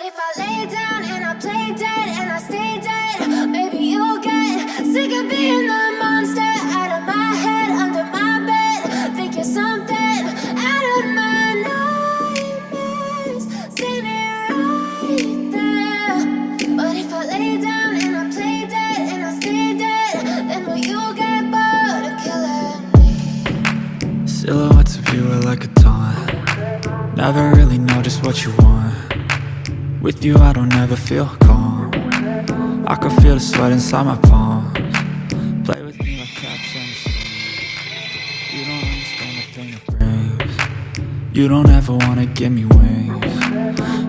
if I lay down and I play dead and I stay dead, maybe you'll get sick of being the monster out of my head, under my bed. Think you're something out of my nightmares, standing right there. But if I lay down and I play dead and I stay dead, then will you get bored of killing me? Silhouettes of you are like a taunt. Never really know just what you want. With you I don't ever feel calm. I can feel the sweat inside my palms. Play with me like cats on the string. You don't understand the pain it brings. You don't ever wanna give me wings.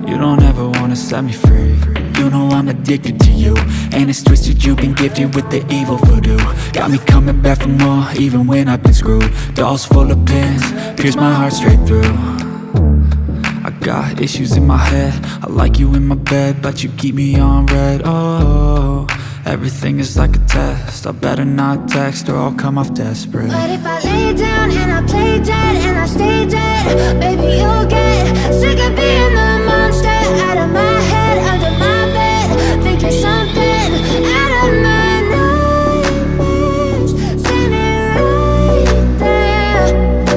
You don't ever wanna set me free. You know I'm addicted to you, and it's twisted, you've been gifted with the evil voodoo. Got me coming back for more, even when I've been screwed. Dolls full of pins, pierce my heart straight through. I got issues in my head, I like you in my bed, but you keep me on red. Oh, everything is like a test, I better not text or I'll come off desperate. But if I lay down and I play dead and I stay dead, baby you'll get sick of being the monster out of my head, under my bed. Think you're something out of my nightmares, standing right there.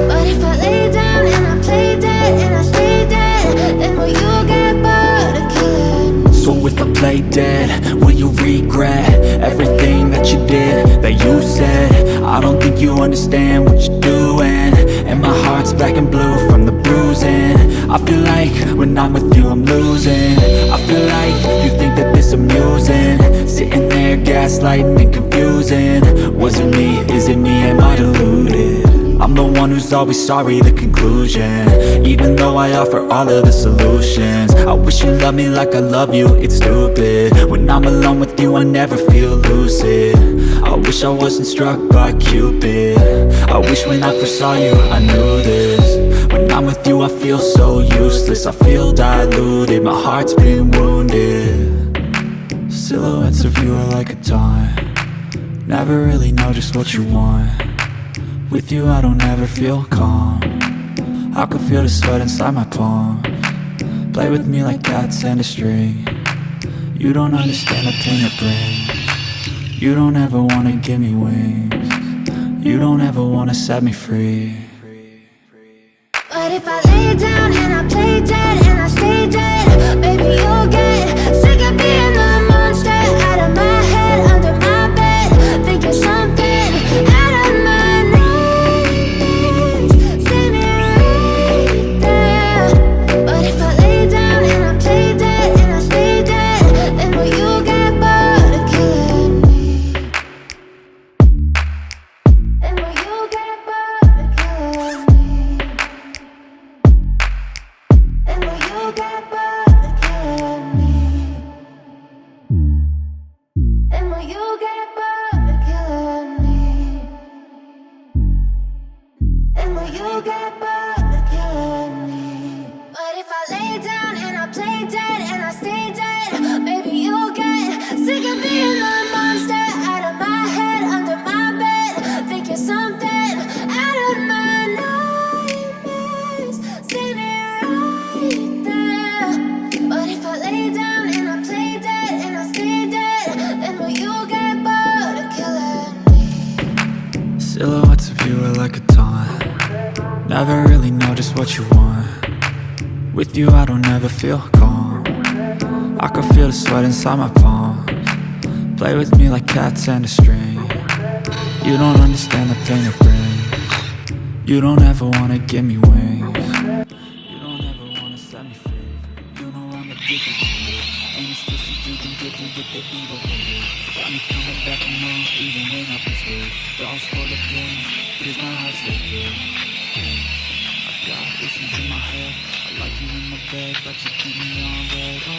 But if I lay down and I play dead and I stay dead, then will you get bored of killing me? So if I play dead, will you regret everything that you did, that you said? I don't think you understand what you're doing, and my heart's black and blue from the bruising. I feel like when I'm with you I'm losing. I feel like you think that this amusing, sitting there gaslighting and confusing. Was it me? Is it me? Am I deluded? I'm the one who's always sorry, the conclusion, even though I offer all of the solutions. I wish you loved me like I love you, it's stupid. When I'm alone with you I never feel lucid. I wish I wasn't struck by Cupid. I wish when I first saw you I knew this. When I'm with you I feel so useless, I feel diluted, my heart's been wounded. Silhouettes of you are like a taunt. Never really know just what you want. With you I don't ever feel calm. I can feel the sweat inside my palms. Play with me like cats and a string. You don't understand the pain it brings. You don't ever wanna give me wings. You don't ever wanna set me free. But if I lay down and I play dead and I stay dead, baby you'll get sick of being the monster out of my head, under my bed. Think you're something out of my nightmares, standing right there. But if I lay down and I play dead and I stay dead, then will you get bored of killing me? Then will you get bored of killing me? And will you get bored of killing me? And will you get bored of killing me? And will you get bored of killing me? But if I lay down and I play dead and I stay dead, baby you'll get sick of being the monster out of my head, under my bed. Think you're something out of my nightmares, standing right there. But if I lay down and I play dead and I stay dead, then will you get bored of killing me? Silhouettes of you are like a taunt. Never really know just what you want. With you I don't ever feel calm. I can feel the sweat inside my palms. Play with me like cats and a string. You don't understand the pain it brings. You don't ever wanna give me wings. You don't ever wanna set me free. You know I'm addicted to you, and it's twisted, you've been gifted with the evil voodoo. Got me coming back for more, even when I've been screwed. Dolls full of pins, pierce my heart straight through. I got issues in my head, I like you in my bed, but you keep me on red. Oh,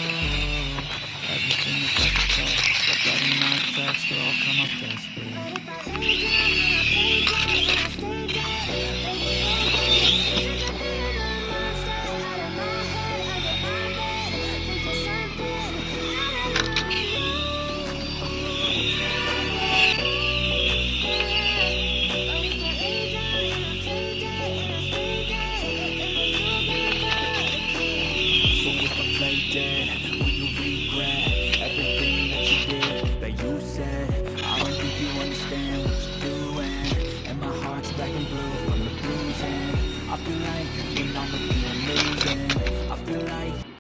everything is like a test, I better not text or I'll come off desperate. But if I lay down and I play dead and I stay dead, then will you get sick of being the monster out of my head, under my bed. Think you're something out of my I feel like